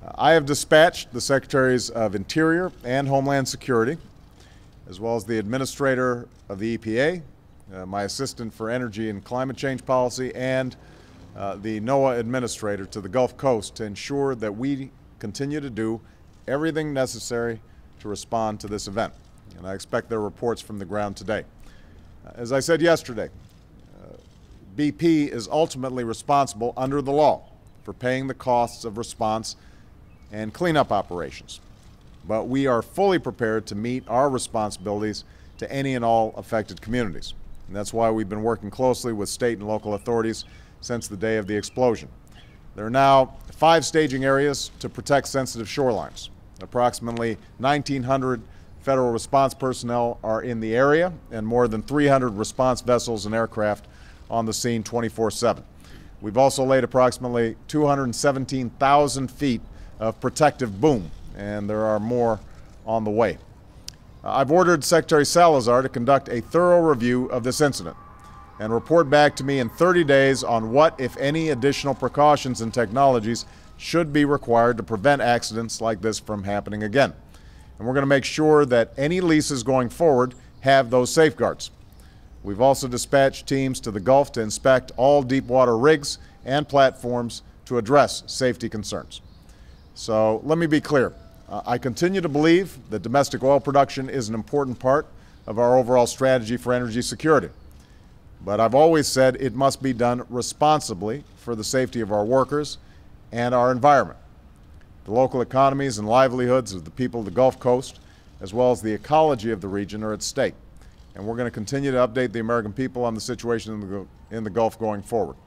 I have dispatched the Secretaries of Interior and Homeland Security, as well as the Administrator of the EPA, my Assistant for Energy and Climate Change Policy, and the NOAA Administrator to the Gulf Coast to ensure that we continue to do everything necessary to respond to this event. And I expect their reports from the ground today. As I said yesterday, BP is ultimately responsible under the law for paying the costs of response and cleanup operations. But we are fully prepared to meet our responsibilities to any and all affected communities. And that's why we've been working closely with state and local authorities since the day of the explosion. There are now 5 staging areas to protect sensitive shorelines. Approximately 1,900 federal response personnel are in the area, and more than 300 response vessels and aircraft on the scene 24/7. We've also laid approximately 217,000 feet of protective boom, and there are more on the way. I've ordered Secretary Salazar to conduct a thorough review of this incident and report back to me in 30 days on what, if any, additional precautions and technologies should be required to prevent accidents like this from happening again. And we're going to make sure that any leases going forward have those safeguards. We've also dispatched teams to the Gulf to inspect all deep water rigs and platforms to address safety concerns. So let me be clear. I continue to believe that domestic oil production is an important part of our overall strategy for energy security. But I've always said it must be done responsibly for the safety of our workers and our environment. The local economies and livelihoods of the people of the Gulf Coast, as well as the ecology of the region, are at stake. And we're going to continue to update the American people on the situation in the Gulf going forward.